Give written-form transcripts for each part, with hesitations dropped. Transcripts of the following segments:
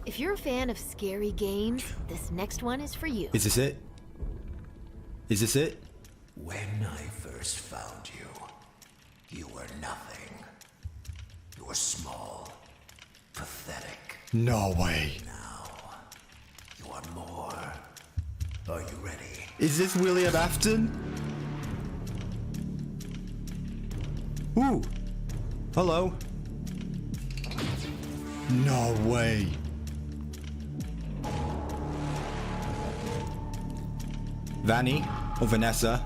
If you're a fan of scary games, this next one is for you. Is this it? Is this it? When I first found you, you were nothing. You were small, pathetic. No way. Now, you are more. Are you ready? Is this William Afton? Ooh. Hello. No way. Vanny, or Vanessa,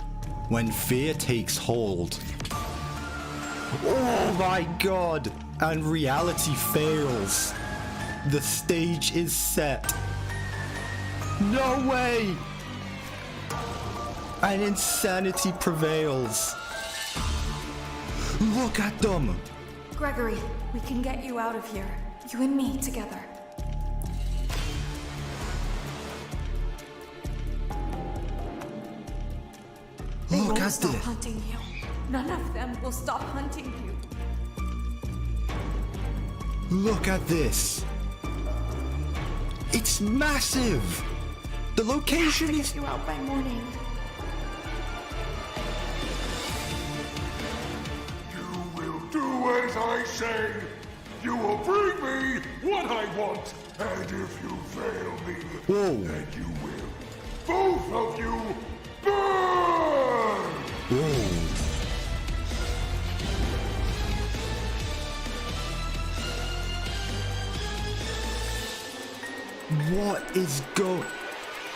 when fear takes hold. Oh my god! And reality fails. The stage is set. No way! And insanity prevails. Look at them! Gregory, we can get you out of here. You and me together. They Look won't at stop this! hunting you. None of them will stop hunting you. Look at this! It's massive! The location is... Get you out by morning. You will do as I say. You will bring me what I want. And if you fail me, Whoa. then you will. Both of you burn! Whoa. What is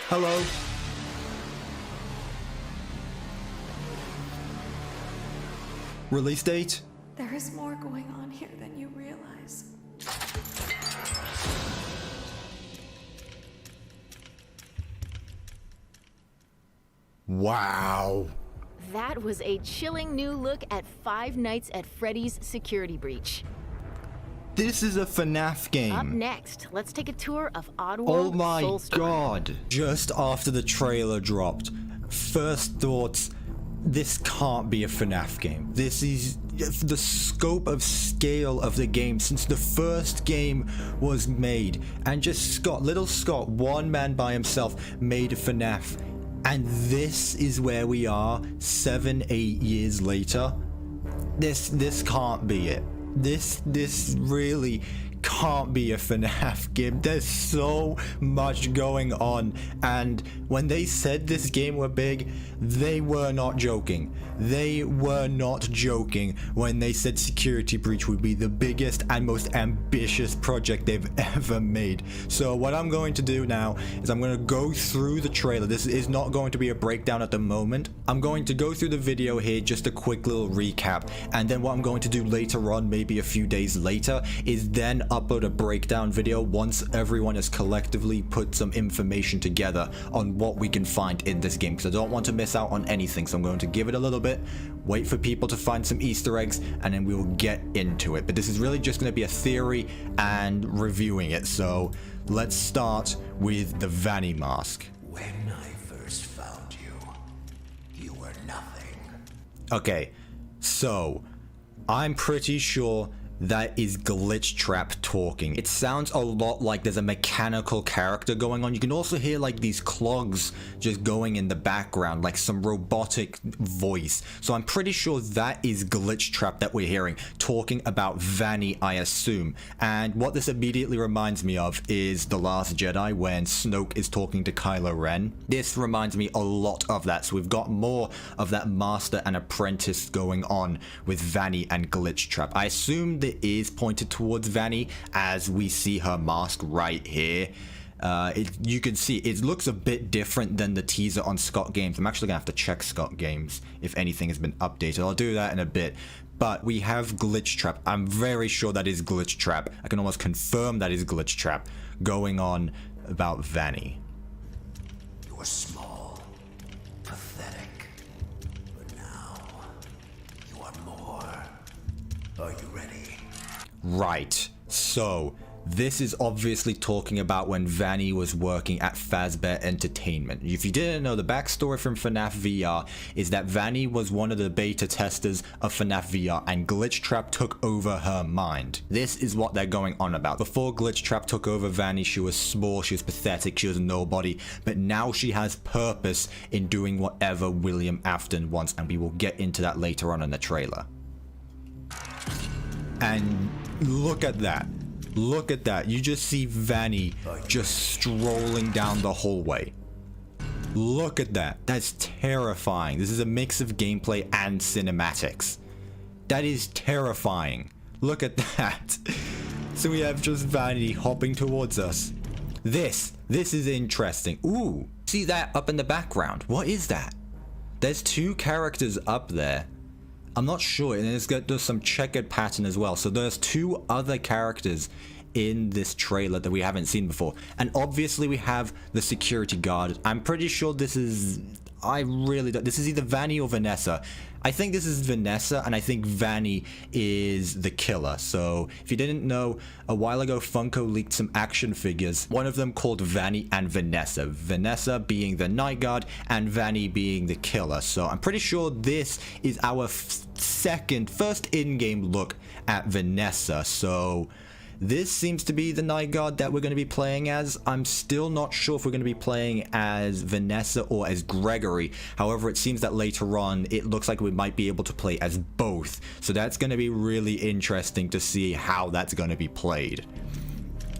Hello? Release date? There is more going on here than you realize. Wow. That was a chilling new look at Five Nights at Freddy's Security Breach. This is a FNAF game. Up next, let's take a tour of Oddworld Oh my Soulstorm. god. Just after the trailer dropped, first thoughts, this can't be a FNAF game. This is the scope of scale of the game since the first game was made. And just little Scott, one man by himself, made a FNAF. And this is where we are 7-8 years later. This can't be it. This really can't be a FNAF game. There's so much going on, and when they said this game were big, they were not joking. They were not joking when they said Security Breach would be the biggest and most ambitious project they've ever made. So what I'm going to do now is I'm going to go through the trailer. This is not going to be a breakdown at the moment. I'm going to go through the video here, just a quick little recap, and then what I'm going to do later on, maybe a few days later, is then upload a breakdown video once everyone has collectively put some information together on what we can find in this game, because I don't want to miss out on anything. So I'm going to give it a little bit, wait for people to find some Easter eggs, and then we will get into it. But this is really just going to be a theory and reviewing it. So let's start with the Vanny mask. When I first found you, you were nothing. Okay, so I'm pretty sure that is Glitchtrap talking. It sounds a lot like there's a mechanical character going on. You can also hear like these clogs just going in the background, like some robotic voice. So I'm pretty sure that is Glitchtrap that we're hearing, talking about Vanny, I assume. And what this immediately reminds me of is The Last Jedi, when Snoke is talking to Kylo Ren. This reminds me a lot of that. So we've got more of that master and apprentice going on with Vanny and Glitchtrap. I assume that is pointed towards Vanny, as we see her mask right here. You can see it looks a bit different than the teaser on Scott Games. I'm actually gonna have to check Scott Games if anything has been updated. I'll do that in a bit. But we have Glitchtrap. I'm very sure that is Glitchtrap. I can almost confirm that is Glitchtrap going on about Vanny. You were small, pathetic, but now you are more. Are you ready? Right, so This is obviously talking about when Vanny was working at Fazbear Entertainment. If you didn't know, the backstory from FNAF VR is that Vanny was one of the beta testers of FNAF VR and Glitchtrap took over her mind. This is what they're going on about. Before Glitchtrap took over Vanny, she was small, she was pathetic, she was a nobody, but now she has purpose in doing whatever William Afton wants, and we will get into that later on in the trailer. And look at that. Look at that. You just see Vanny just strolling down the hallway. Look at that. That's terrifying. This is a mix of gameplay and cinematics. That is terrifying. Look at that. So we have just Vanny hopping towards us. This is interesting. Ooh, see that up in the background? What is that? There's two characters up there. I'm not sure, and there's some checkered pattern as well. So there's two other characters in this trailer that we haven't seen before. And obviously we have the security guard. I'm pretty sure this is... this is either Vanny or Vanessa. I think this is Vanessa, and I think Vanny is the killer. So if you didn't know, a while ago Funko leaked some action figures, one of them called Vanny and Vanessa. Vanessa being the night guard and Vanny being the killer. So I'm pretty sure this is our first in-game look at Vanessa. So this seems to be the night guard that we're going to be playing as. I'm still not sure if we're going to be playing as Vanessa or as Gregory. However, it seems that later on, it looks like we might be able to play as both. So that's going to be really interesting to see how that's going to be played.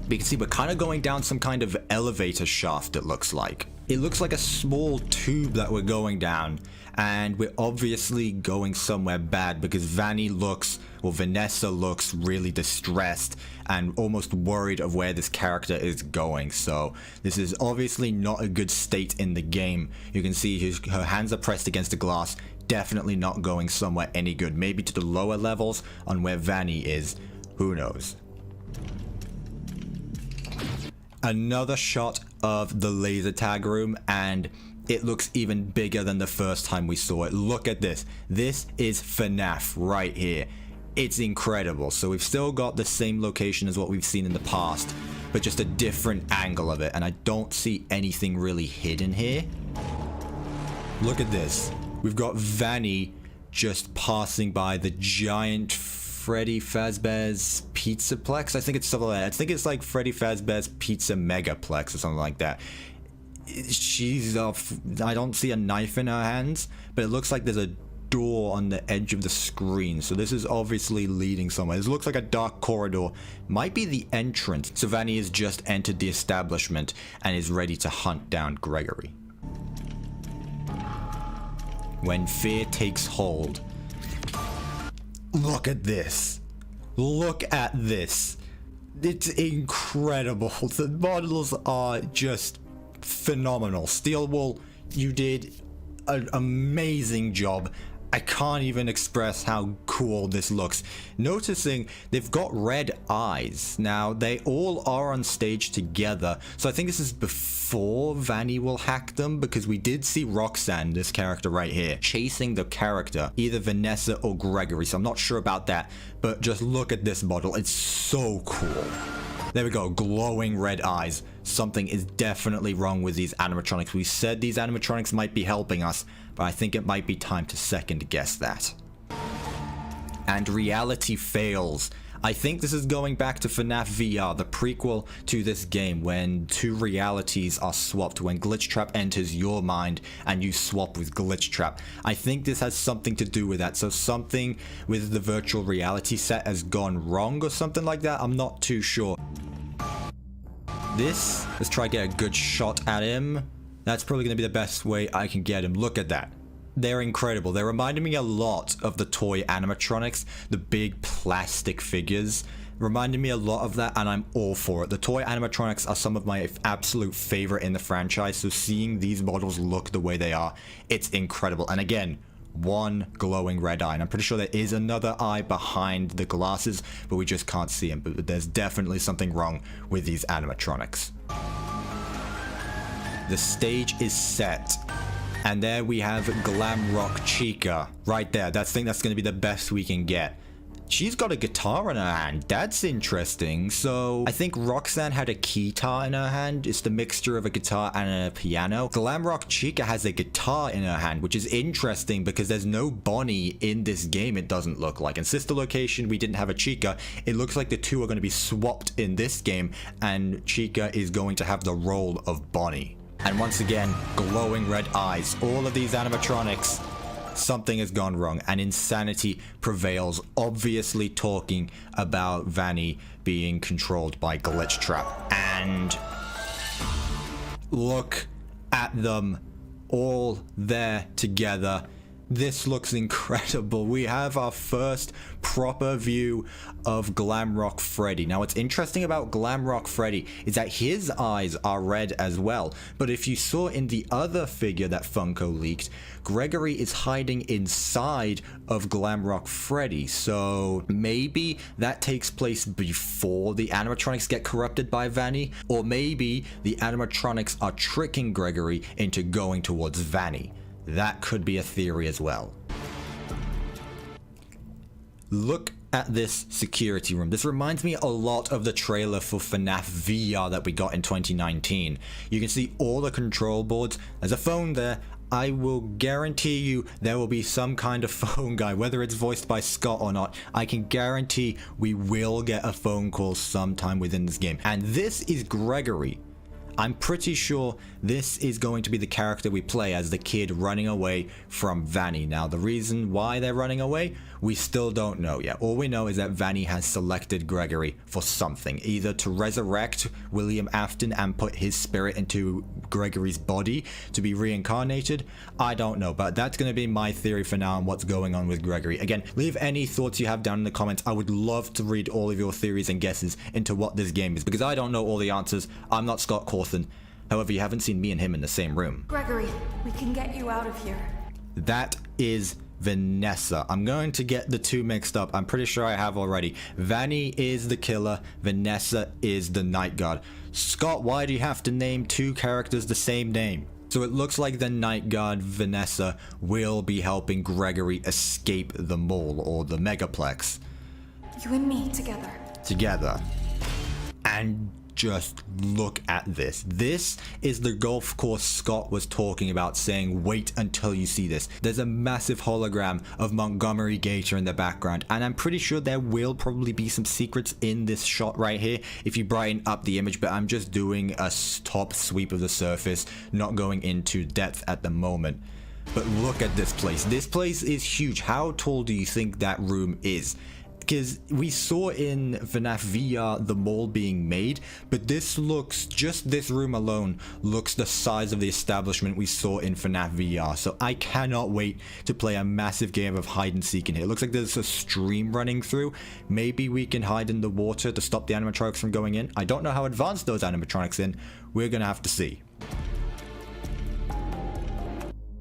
We can see we're kind of going down some kind of elevator shaft, it looks like. It looks like a small tube that we're going down. And we're obviously going somewhere bad because Vanessa looks really distressed and almost worried of where this character is going. So this is obviously not a good state in the game. You can see her hands are pressed against the glass. Definitely not going somewhere any good. Maybe to the lower levels on where Vanny is. Who knows? Another shot of the laser tag room, and it looks even bigger than the first time we saw it. Look at this. This is FNAF right here. It's incredible. So we've still got the same location as what we've seen in the past, but just a different angle of it. And I don't see anything really hidden here. Look at this. We've got Vanny just passing by the giant Freddy Fazbear's Pizzaplex. I think it's something like that. I think it's like Freddy Fazbear's Pizza Megaplex or something like that. She's off. I don't see a knife in her hands, but it looks like there's a door on the edge of the screen. So this is obviously leading somewhere. This looks like a dark corridor. Might be the entrance. So Vanny has just entered the establishment and is ready to hunt down Gregory. When fear takes hold. Look at this. Look at this. It's incredible. The models are just phenomenal. Steelwool, you did an amazing job. I can't even express how cool this looks. Noticing they've got red eyes. Now, they all are on stage together. So I think this is before Vanny will hack them, because we did see Roxanne, this character right here, chasing the character, either Vanessa or Gregory. So I'm not sure about that, but just look at this model. It's so cool. There we go, glowing red eyes. Something is definitely wrong with these animatronics. We said these animatronics might be helping us, but I think it might be time to second guess that. And reality fails. I think this is going back to FNAF VR, the prequel to this game, when two realities are swapped, when Glitchtrap enters your mind and you swap with Glitchtrap. I think this has something to do with that. So something with the virtual reality set has gone wrong or something like that. I'm not too sure. Let's try to get a good shot at him. That's probably going to be the best way I can get him. Look at that. They're incredible. They're reminding me a lot of the toy animatronics, the big plastic figures. Reminded me a lot of that, and I'm all for it. The toy animatronics are some of my absolute favorite in the franchise, so seeing these models look the way they are, it's incredible. And again, one glowing red eye. And I'm pretty sure there is another eye behind the glasses, but we just can't see him. But there's definitely something wrong with these animatronics. The stage is set. And there we have Glam Rock Chica right there. I think that's going to be the best we can get. she's got a guitar in her hand. That's interesting. So I think Roxanne had a keytar in her hand. It's the mixture of a guitar and a piano. Glamrock Chica has a guitar in her hand, which is interesting because there's no Bonnie in this game, it doesn't look like. In Sister Location, we didn't have a Chica. It looks like the two are going to be swapped in this game, and Chica is going to have the role of Bonnie. And once again, glowing red eyes. All of these animatronics, something has gone wrong and insanity prevails, obviously talking about Vanny being controlled by Glitchtrap. And look at them all there together. This looks incredible. We have our first proper view of Glamrock Freddy. Now, what's interesting about Glamrock Freddy is that his eyes are red as well. But if you saw in the other figure that Funko leaked, Gregory is hiding inside of Glamrock Freddy. So maybe that takes place before the animatronics get corrupted by Vanny, or maybe the animatronics are tricking Gregory into going towards Vanny. That could be a theory as well. Look at this security room. This reminds me a lot of the trailer for FNAF VR that we got in 2019. You can see all the control boards. There's a phone there. I will guarantee you there will be some kind of phone guy, whether it's voiced by Scott or not. I can guarantee we will get a phone call sometime within this game. And this is Gregory. I'm pretty sure this is going to be the character we play as the kid running away from Vanny. Now, the reason why they're running away, we still don't know yet. All we know is that Vanny has selected Gregory for something, either to resurrect William Afton and put his spirit into Gregory's body to be reincarnated. I don't know, but that's going to be my theory for now on what's going on with Gregory. Again, leave any thoughts you have down in the comments. I would love to read all of your theories and guesses into what this game is, because I don't know all the answers. I'm not Scott Cawthon. However, you haven't seen me and him in the same room. Gregory, we can get you out of here. That is Vanessa. I'm going to get the two mixed up. I'm pretty sure I have already. Vanny is the killer. Vanessa is the night guard. Scott, why do you have to name two characters the same name? So it looks like the night guard, Vanessa, will be helping Gregory escape the mall or the megaplex. You and me together. Together. And just look at this. This is the golf course Scott was talking about, saying wait until you see this. There's a massive hologram of Montgomery Gator in the background, and I'm pretty sure there will probably be some secrets in this shot right here if you brighten up the image, but I'm just doing a top sweep of the surface, not going into depth at the moment. But look at this place. This place is huge. How tall do you think that room is? Because we saw in FNAF VR the mall being made, but this looks, just this room alone looks the size of the establishment we saw in FNAF VR. So I cannot wait to play a massive game of hide and seek in here. It looks like there's a stream running through. Maybe we can hide in the water to stop the animatronics from going in. I don't know how advanced those animatronics in. We're gonna have to see.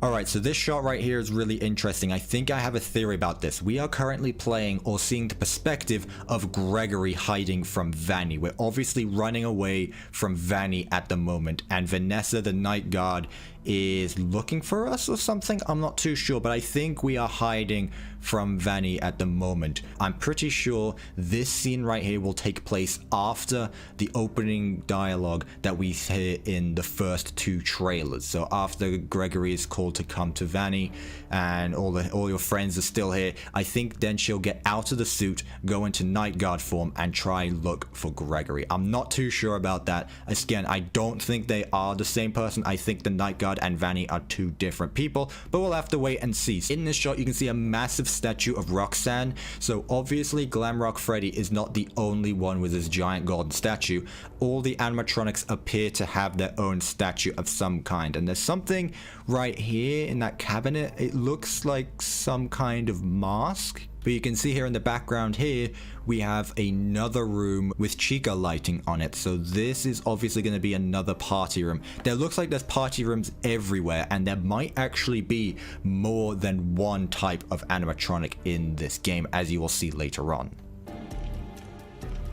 Alright, so this shot right here is really interesting. I think I have a theory about this. We are currently playing or seeing the perspective of Gregory hiding from Vanny. We're obviously running away from Vanny at the moment, and Vanessa, the night guard, is looking for us or something. I'm not too sure, but I think we are hiding from Vanny at the moment. I'm pretty sure this scene right here will take place after the opening dialogue that we hear in the first two trailers. So after Gregory is called to come to Vanny and all your friends are still here, I think then she'll get out of the suit, go into night guard form, and try look for Gregory. I'm not too sure about that. Again, I don't think they are the same person. I think the night guard and Vanny are two different people, but we'll have to wait and see. In this shot, you can see a massive statue of Roxanne, so obviously Glamrock Freddy is not the only one with his giant golden statue. All the animatronics appear to have their own statue of some kind, and there's something right here in that cabinet. It looks like some kind of mask. But you can see here in the background here, we have another room with Chica lighting on it. So this is obviously going to be another party room. There looks like there's party rooms everywhere, and there might actually be more than one type of animatronic in this game, as you will see later on.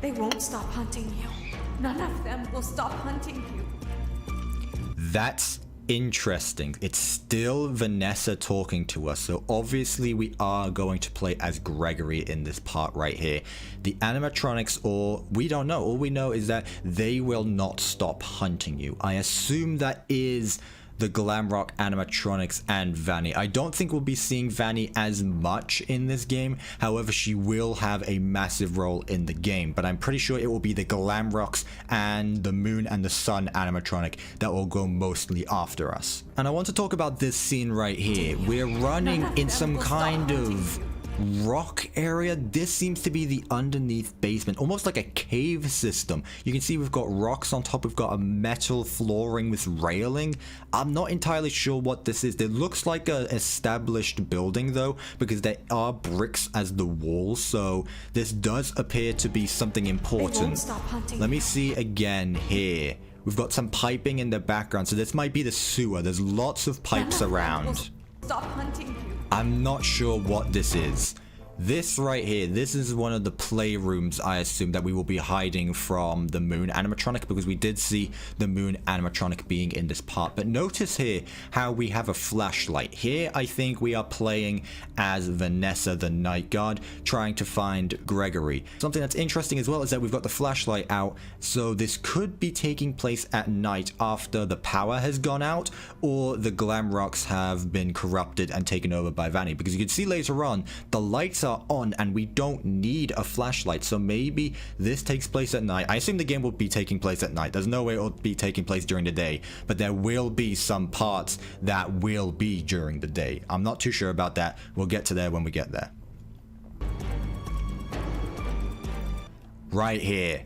They won't stop hunting you. None of them will stop hunting you. That's Interesting. It's still Vanessa talking to us, so obviously we are going to play as Gregory in this part right here. The animatronics, or we don't know. All we know is that they will not stop hunting you. I assume that is the Glamrock animatronics and Vanny. I don't think we'll be seeing Vanny as much in this game. However, she will have a massive role in the game, but I'm pretty sure it will be the Glamrocks and the Moon and the Sun animatronic that will go mostly after us. And I want to talk about this scene right here. We're running in some kind of rock area. This seems to be the underneath basement, almost like a cave system. You can see we've got rocks on top. We've got a metal flooring with railing. I'm not entirely sure what this is. It looks like a established building though, because there are bricks as the walls, so this does appear to be something important. Let me see again here. We've got some piping in the background, so this might be the sewer. There's lots of pipes around. Stop hunting you. I'm not sure what this is. This right here, this is one of the playrooms, I assume, that we will be hiding from the Moon animatronic, because we did see the Moon animatronic being in this part. But notice here how we have a flashlight. Here, I think we are playing as Vanessa, the night guard, trying to find Gregory. Something that's interesting as well is that we've got the flashlight out, so this could be taking place at night after the power has gone out, or the Glamrocks have been corrupted and taken over by Vanny, because you can see later on, the lights are on and we don't need a flashlight, so maybe this takes place at night. I assume the game will be taking place at night. There's no way it will be taking place during the day, but there will be some parts that will be during the day. I'm not too sure about that. We'll get to there when we get there. Right here,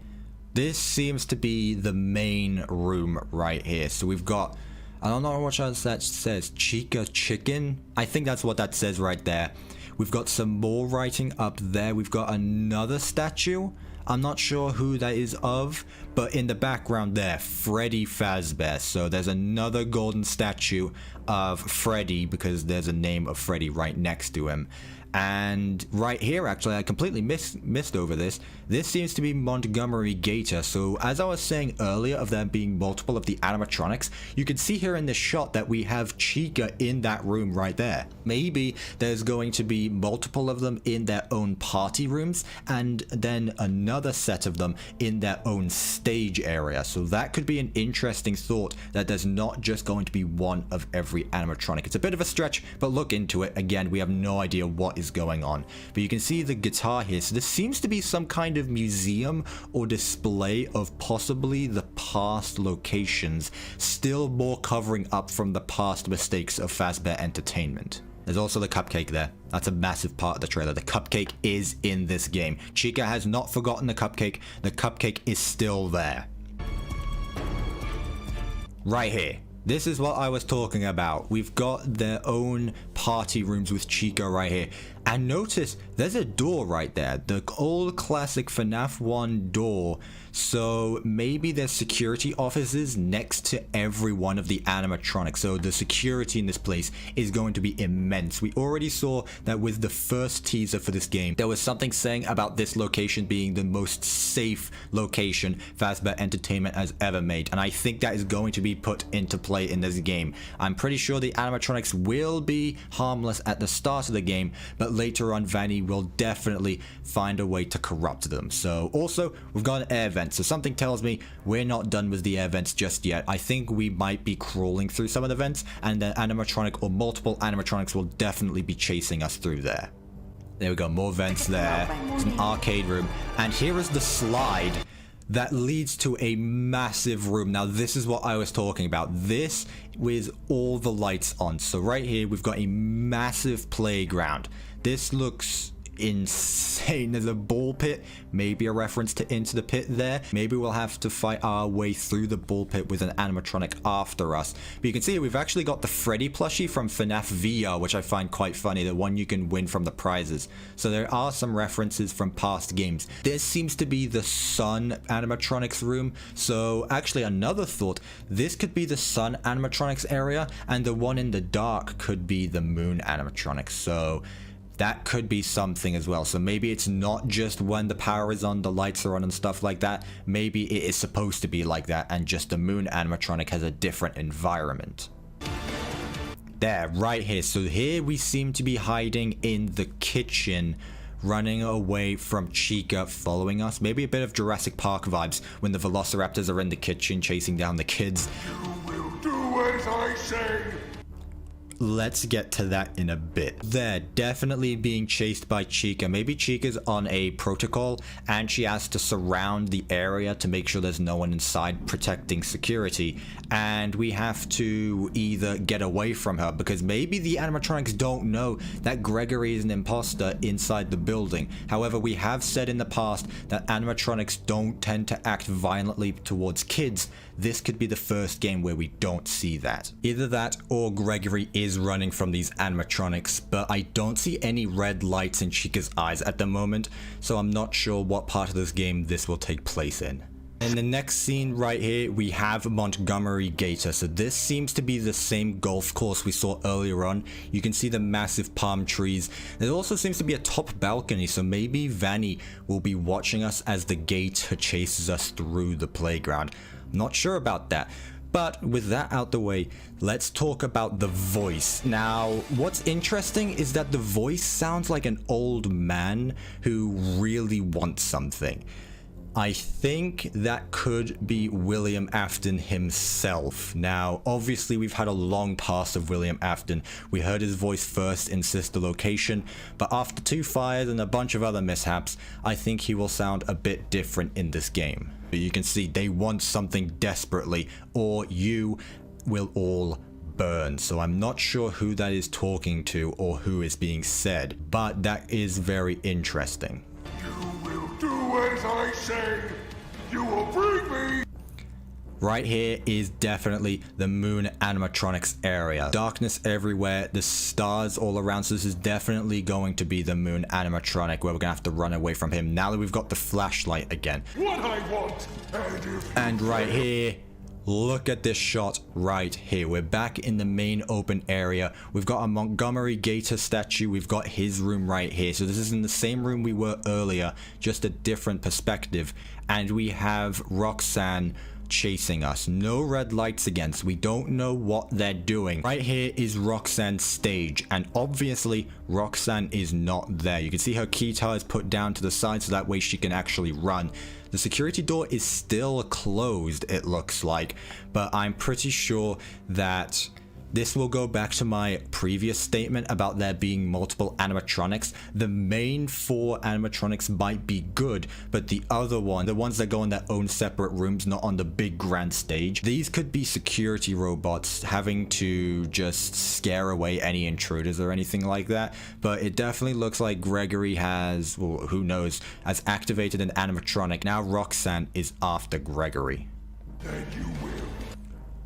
this seems to be the main room right here. So we've got, I don't know what that says, Chica Chicken. I think that's what that says right there. We've got some more writing up there. We've got another statue. I'm not sure who that is of, but in the background there, Freddy Fazbear. So there's another golden statue of Freddy because there's a name of Freddy right next to him. And right here, actually, I completely missed over this. This seems to be Montgomery Gator. So as I was saying earlier of there being multiple of the animatronics, you can see here in this shot that we have Chica in that room right there. Maybe there's going to be multiple of them in their own party rooms, and then another set of them in their own stage area. So that could be an interesting thought, that there's not just going to be one of every animatronic. It's a bit of a stretch, but look into it. Again, we have no idea what is going on, but you can see the guitar here. So this seems to be some kind of museum or display of possibly the past locations, still more covering up from the past mistakes of Fazbear Entertainment. There's also the cupcake there. That's a massive part of the trailer. The cupcake is in this game. Chica has not forgotten the cupcake. The cupcake is still there. Right here. This is what I was talking about. We've got their own party rooms with Chica right here. And notice there's a door right there. The old classic FNAF 1 door. So maybe there's security offices next to every one of the animatronics. So the security in this place is going to be immense. We already saw that with the first teaser for this game. There was something saying about this location being the most safe location Fazbear Entertainment has ever made. And I think that is going to be put into play in this game. I'm pretty sure the animatronics will be harmless at the start of the game, but later on Vanny will definitely find a way to corrupt them. So also we've got an air vent, so something tells me we're not done with the air vents just yet. I think we might be crawling through some of the vents, and the animatronic or multiple animatronics will definitely be chasing us through there. There we go, more vents there. It's an arcade room, and here is the slide that leads to a massive room. Now this is what I was talking about. This with all the lights on. So right here we've got a massive playground. This looks insane. There's a ball pit, maybe a reference to Into the Pit there. Maybe we'll have to fight our way through the ball pit with an animatronic after us. But you can see we've actually got the Freddy plushie from FNAF VR, which I find quite funny, the one you can win from the prizes. So there are some references from past games. This seems to be the Sun animatronics room. So actually another thought, this could be the Sun animatronics area, and the one in the dark could be the Moon animatronics. So that could be something as well. So maybe it's not just when the power is on, the lights are on and stuff like that. Maybe it is supposed to be like that, and just the Moon animatronic has a different environment. There, right here. So here we seem to be hiding in the kitchen, running away from Chica following us. Maybe a bit of Jurassic Park vibes when the velociraptors are in the kitchen chasing down the kids. You will do as I say. Let's get to that in a bit. They're definitely being chased by Chica. Maybe Chica's on a protocol and she has to surround the area to make sure there's no one inside protecting security. And we have to either get away from her because maybe the animatronics don't know that Gregory is an imposter inside the building. However, we have said in the past that animatronics don't tend to act violently towards kids. This could be the first game where we don't see that. Either that or Gregory is running from these animatronics, but I don't see any red lights in Chica's eyes at the moment, so I'm not sure what part of this game this will take place in. In the next scene right here, we have Montgomery Gator. So this seems to be the same golf course we saw earlier on. You can see the massive palm trees. There also seems to be a top balcony, so maybe Vanny will be watching us as the gator chases us through the playground. Not sure about that. But with that out the way, let's talk about the voice. Now, what's interesting is that the voice sounds like an old man who really wants something. I think that could be William Afton himself. Now, obviously, we've had a long past of William Afton. We heard his voice first in Sister Location, but after 2 fires and a bunch of other mishaps, I think he will sound a bit different in this game. You can see they want something desperately, or you will all burn. So I'm not sure who that is talking to or who is being said, but that is very interesting. You will do as I say. You will bring me. Right here is definitely the moon animatronics area. Darkness everywhere, the stars all around, so this is definitely going to be the moon animatronic where we're gonna have to run away from him now that we've got the flashlight again. What I want. And right here, look at this shot right here. We're back in the main open area. We've got a Montgomery Gator statue. We've got his room right here. So this is in the same room we were earlier, just a different perspective. And we have Roxanne chasing us. No red lights again, so we don't know what they're doing. Right here is Roxanne's stage, and obviously Roxanne is not there. You can see her keytar is put down to the side so that way she can actually run. The security door is still closed, it looks like, but I'm pretty sure that this will go back to my previous statement about there being multiple animatronics. The main 4 animatronics might be good, but the other one, the ones that go in their own separate rooms, not on the big grand stage, these could be security robots having to just scare away any intruders or anything like that. But it definitely looks like Gregory has, well, who knows, has activated an animatronic. Now Roxanne is after Gregory. Then you will.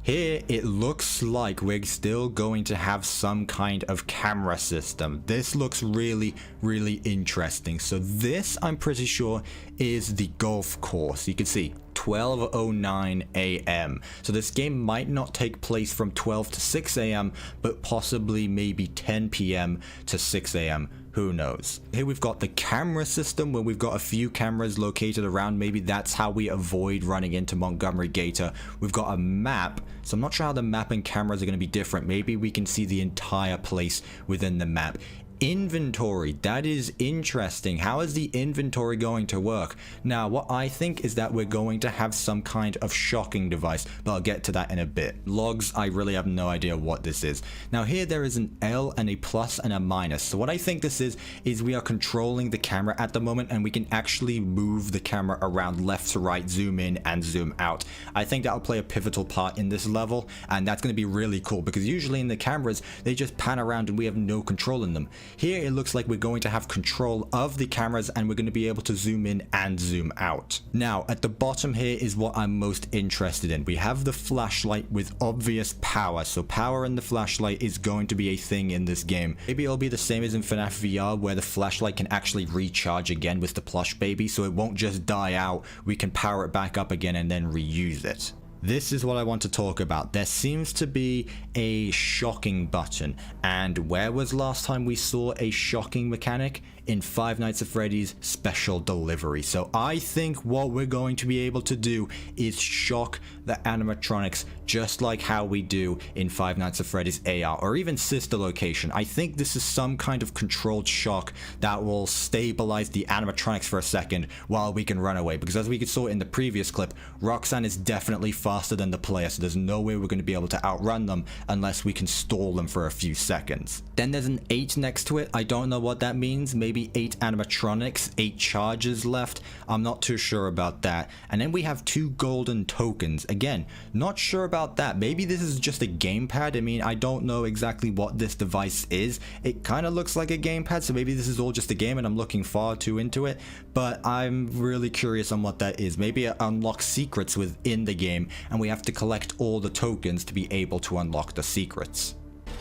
Here, it looks like we're still going to have some kind of camera system. This looks really, really interesting. So this, I'm pretty sure, is the golf course. You can see 12:09 a.m. So this game might not take place from 12 to 6 a.m., but possibly maybe 10 p.m. to 6 a.m. Who knows? Here we've got the camera system where we've got a few cameras located around. Maybe that's how we avoid running into Montgomery Gator. We've got a map, so I'm not sure how the map and cameras are going to be different. Maybe we can see the entire place within the map. Inventory, that is interesting. How is the inventory going to work? Now, what I think is that we're going to have some kind of shocking device, but I'll get to that in a bit. Logs, I really have no idea what this is. Now here there is an L and a plus and a minus. So what I think this is we are controlling the camera at the moment, and we can actually move the camera around left to right, zoom in and zoom out. I think that'll play a pivotal part in this level, and that's going to be really cool because usually in the cameras, they just pan around and we have no control in them. Here it looks like we're going to have control of the cameras and we're going to be able to zoom in and zoom out. Now at the bottom here is what I'm most interested in. We have the flashlight with obvious power. So power in the flashlight is going to be a thing in this game. Maybe it'll be the same as in FNAF VR where the flashlight can actually recharge again with the plush baby, so it won't just die out. We can power it back up again and then reuse it. This is what I want to talk about. There seems to be a shocking button, and where was last time we saw a shocking mechanic? in Five Nights at Freddy's Special Delivery. So I think what we're going to be able to do is shock the animatronics just like how we do in Five Nights at Freddy's AR or even Sister Location. I think this is some kind of controlled shock that will stabilize the animatronics for a second while we can run away, because as we saw in the previous clip, Roxanne is definitely faster than the player, so there's no way we're going to be able to outrun them unless we can stall them for a few seconds. Then there's an 8 next to it. I don't know what that means. Maybe 8 animatronics, 8 charges left. I'm not too sure about that. And then we have 2 golden tokens. Again, not sure about that. Maybe this is just a gamepad. I mean, I don't know exactly what this device is. It kind of looks like a gamepad, so maybe this is all just a game and I'm looking far too into it, but I'm really curious on what that is. Maybe it unlocks secrets within the game and we have to collect all the tokens to be able to unlock the secrets.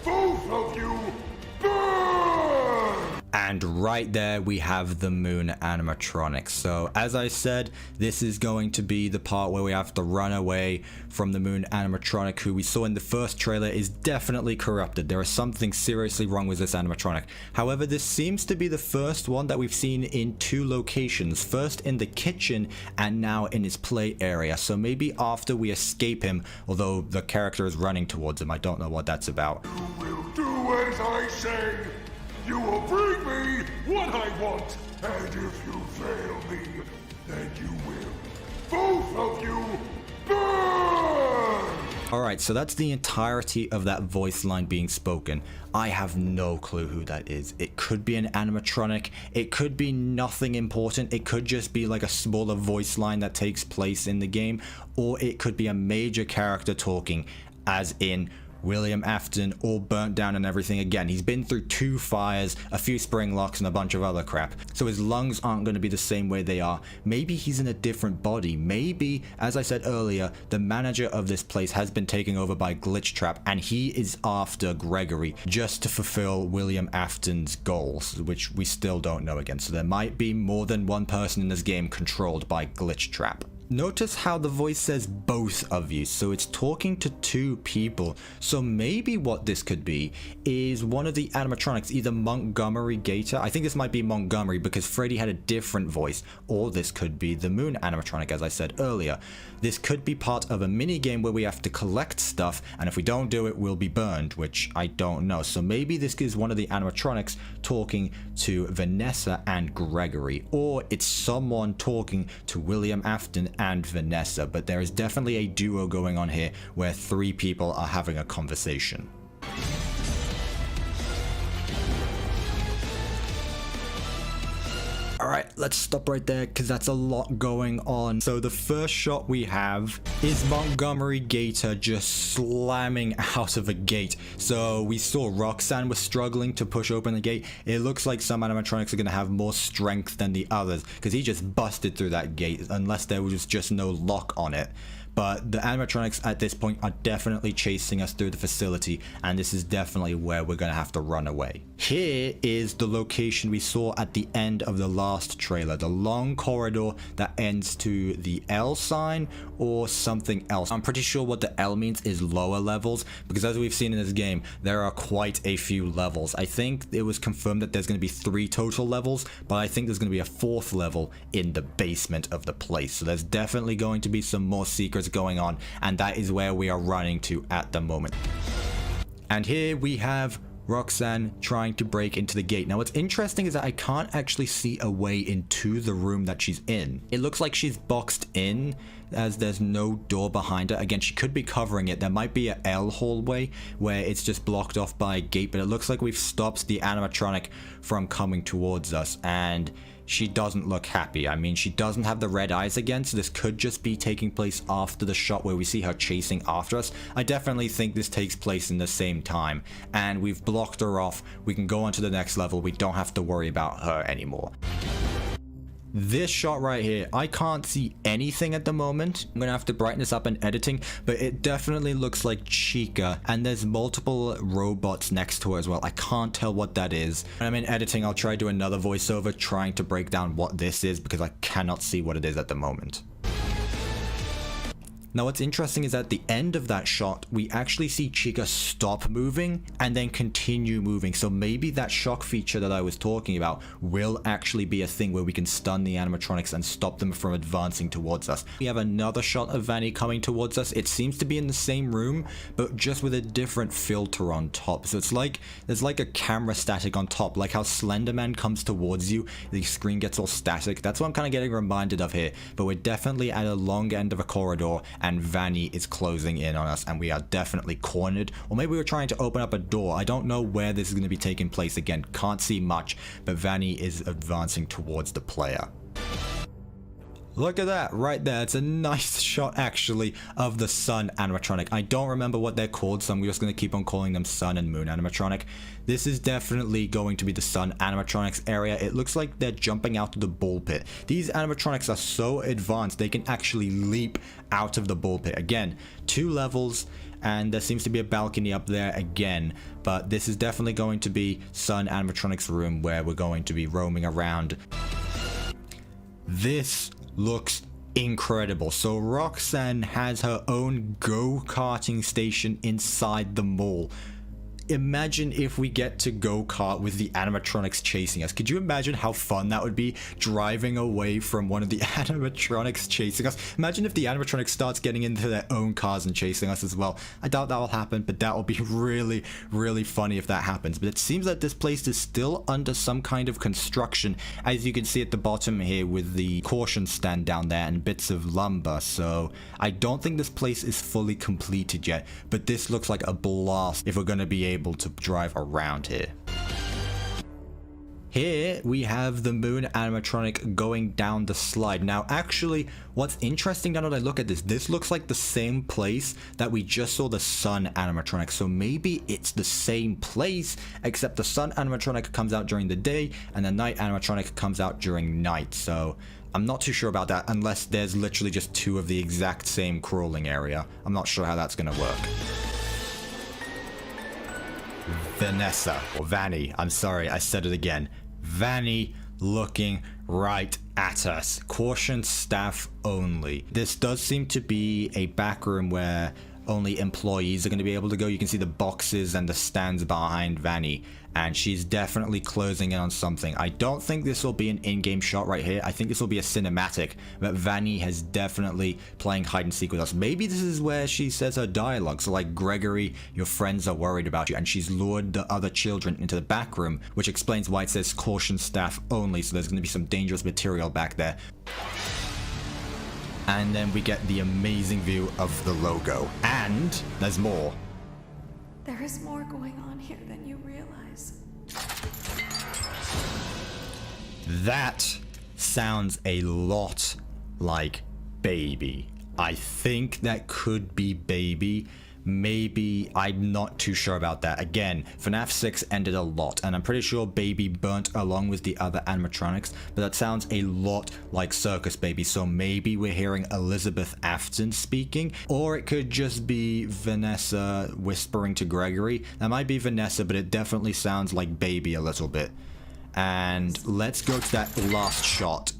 Both of you, burn! And right there we have the moon animatronics. So as I said, this is going to be the part where we have to run away from the moon animatronic, who we saw in the first trailer is definitely corrupted. There is something seriously wrong with this animatronic. However, this seems to be the first one that we've seen in 2 locations, first in the kitchen and now in his play area. So maybe after we escape him, although the character is running towards him, I don't know what that's about. You will do as I say. You will bring me what I want. And if you fail me, then you will. Both of you, burn! Alright, so that's the entirety of that voice line being spoken. I have no clue who that is. It could be an animatronic, it could be nothing important, it could just be like a smaller voice line that takes place in the game, or it could be a major character talking, as in William Afton, all burnt down and everything again. He's been through 2 fires, a few spring locks, and a bunch of other crap. So his lungs aren't going to be the same way they are. Maybe he's in a different body. Maybe, as I said earlier, the manager of this place has been taken over by Glitchtrap, and he is after Gregory just to fulfill William Afton's goals, which we still don't know again. So there might be more than one person in this game controlled by Glitchtrap. Notice how the voice says both of you, so it's talking to 2 people. So maybe what this could be is one of the animatronics, either Montgomery Gator. I think this might be Montgomery because Freddy had a different voice, or this could be the moon animatronic, as I said earlier. This could be part of a mini game where we have to collect stuff, and if we don't do it, we'll be burned, which I don't know. So maybe this is one of the animatronics talking to Vanessa and Gregory, or it's someone talking to William Afton and Vanessa, but there is definitely a duo going on here where 3 people are having a conversation. Alright, let's stop right there because that's a lot going on. So the first shot we have is Montgomery Gator just slamming out of a gate. So we saw Roxanne was struggling to push open the gate. It looks like some animatronics are going to have more strength than the others because he just busted through that gate unless there was just no lock on it. But the animatronics at this point are definitely chasing us through the facility, and this is definitely where we're going to have to run away. Here is the location we saw at the end of the last trailer, the long corridor that ends to the L sign or something else. I'm pretty sure what the L means is lower levels, because as we've seen in this game, there are quite a few levels. I think it was confirmed that there's going to be 3 total levels, but I think there's going to be a 4th level in the basement of the place. So there's definitely going to be some more secrets going on, and that is where we are running to at the moment. And here we have Roxanne trying to break into the gate. Now what's interesting is that I can't actually see a way into the room that she's in. It looks like she's boxed in as there's no door behind her. Again, she could be covering it. There might be a L hallway where it's just blocked off by a gate, but it looks like we've stopped the animatronic from coming towards us, and she doesn't look happy. I mean, she doesn't have the red eyes again, so this could just be taking place after the shot where we see her chasing after us. I definitely think this takes place in the same time, and we've blocked her off. We can go on to the next level. We don't have to worry about her anymore. This shot right here, I can't see anything at the moment. I'm gonna have to brighten this up in editing, but it definitely looks like Chica, and there's multiple robots next to her as well. I can't tell what that is. When I'm in editing, I'll try to do another voiceover trying to break down what this is, because I cannot see what it is at the moment. Now what's interesting is at the end of that shot, we actually see Chica stop moving and then continue moving. So maybe that shock feature that I was talking about will actually be a thing where we can stun the animatronics and stop them from advancing towards us. We have another shot of Vanny coming towards us. It seems to be in the same room, but just with a different filter on top. So it's like there's like a camera static on top, like how Slender Man comes towards you, the screen gets all static. That's what I'm kind of getting reminded of here. But we're definitely at a long end of a corridor, and Vanny is closing in on us, and we are definitely cornered. Or maybe we're trying to open up a door. I don't know where this is going to be taking place. Again, can't see much, but Vanny is advancing towards the player. Look at that right there. It's a nice shot actually of the Sun animatronic. I don't remember what they're called, so I'm just going to keep on calling them Sun and Moon animatronic. This is definitely going to be the Sun animatronics area. It looks like they're jumping out of the ball pit. These animatronics are so advanced they can actually leap out of the ball pit. Again, 2 levels, and there seems to be a balcony up there again, but this is definitely going to be Sun animatronics room where we're going to be roaming around. This looks incredible. So Roxanne has her own go-karting station inside the mall. Imagine if we get to go-kart with the animatronics chasing us. Could you imagine how fun that would be, driving away from one of the animatronics chasing us? Imagine if the animatronics starts getting into their own cars and chasing us as well. I doubt that will happen, but that will be really, really funny if that happens. But it seems that this place is still under some kind of construction, as you can see at the bottom here with the caution stand down there and bits of lumber. So I don't think this place is fully completed yet, but this looks like a blast if we're going to be able to drive around here. Here we have the Moon animatronic going down the slide. Now actually what's interesting now that I look at this looks like the same place that we just saw the Sun animatronic. So maybe it's the same place, except the Sun animatronic comes out during the day and the Night animatronic comes out during night. So I'm not too sure about that, unless there's literally just 2 of the exact same crawling area. I'm not sure how that's gonna work. Vanessa, or Vanny, I'm sorry, I said it again. Vanny looking right at us. Caution staff only. This does seem to be a back room where only employees are going to be able to go. You can see the boxes and the stands behind Vanny, and she's definitely closing in on something. I don't think this will be an in-game shot right here. I think this will be a cinematic, but Vanny has definitely playing hide and seek with us. Maybe this is where she says her dialogue. So like, Gregory, your friends are worried about you, and she's lured the other children into the back room, which explains why it says caution staff only. So there's going to be some dangerous material back there. And then we get the amazing view of the logo. And there's more. There is more going on here than you realize. That sounds a lot like Baby. I think that could be Baby. Maybe, I'm not too sure about that. Again, FNAF 6 ended a lot, and I'm pretty sure Baby burnt along with the other animatronics, but that sounds a lot like Circus Baby, so maybe we're hearing Elizabeth Afton speaking, or it could just be Vanessa whispering to Gregory. That might be Vanessa, but it definitely sounds like Baby a little bit. And let's go to that last shot.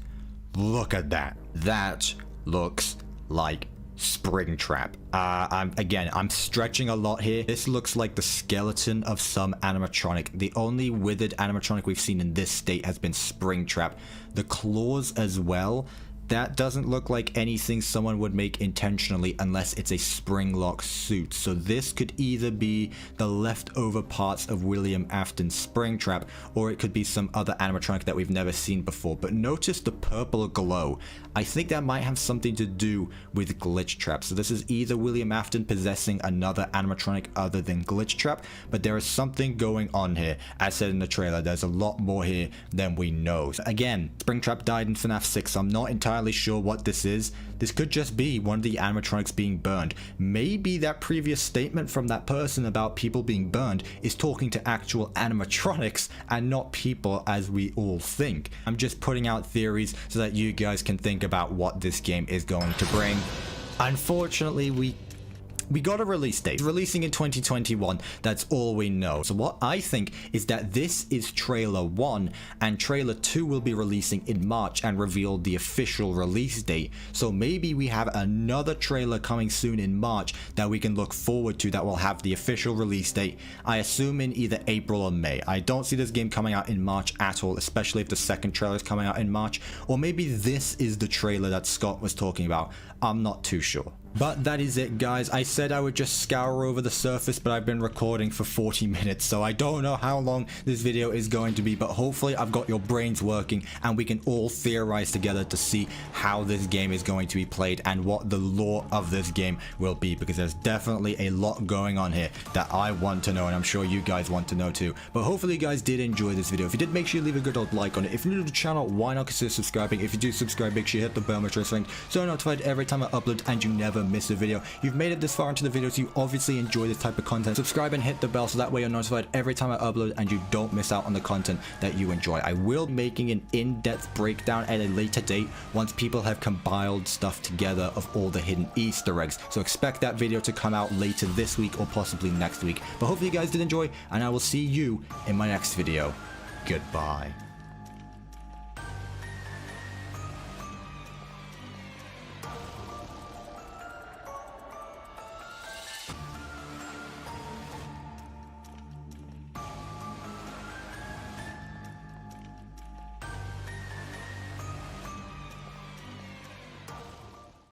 Look at that. That looks like Springtrap. I'm stretching a lot here. This looks like the skeleton of some animatronic. The only withered animatronic we've seen in this state has been Springtrap. The claws as well. That doesn't look like anything someone would make intentionally unless it's a spring-lock suit. So this could either be the leftover parts of William Afton's Springtrap, or it could be some other animatronic that we've never seen before. But notice the purple glow. I think that might have something to do with Glitchtrap. So this is either William Afton possessing another animatronic other than Glitchtrap, but there is something going on here. As said in the trailer, there's a lot more here than we know. So again, Springtrap died in FNAF 6, so I'm not entirely sure what this is. This could just be one of the animatronics being burned. Maybe that previous statement from that person about people being burned is talking to actual animatronics and not people as we all think. I'm just putting out theories so that you guys can think about what this game is going to bring. Unfortunately, we we got a release date. It's releasing in 2021. That's all we know. So what I think is that this is trailer 1 and trailer 2 will be releasing in March and reveal the official release date. So maybe we have another trailer coming soon in March that we can look forward to that will have the official release date. I assume in either April or May. I don't see this game coming out in March at all, especially if the second trailer is coming out in March. Or maybe this is the trailer that Scott was talking about. I'm not too sure. But that is it, guys. I said I would just scour over the surface, but I've been recording for 40 minutes, so I don't know how long this video is going to be, but hopefully I've got your brains working and we can all theorize together to see how this game is going to be played and what the lore of this game will be, because there's definitely a lot going on here that I want to know, and I'm sure you guys want to know too. But hopefully you guys did enjoy this video. If you did, make sure you leave a good old like on it. If you're new to the channel, why not consider subscribing? If you do subscribe, make sure you hit the bell notification so you're notified every time I upload and you never miss a video. You've made it this far into the video, so you obviously enjoy this type of content. Subscribe and hit the bell so that way you're notified every time I upload and you don't miss out on the content that you enjoy. I will be making an in-depth breakdown at a later date once people have compiled stuff together of all the hidden Easter eggs. So expect that video to come out later this week or possibly next week. But hopefully you guys did enjoy, and I will see you in my next video. Goodbye.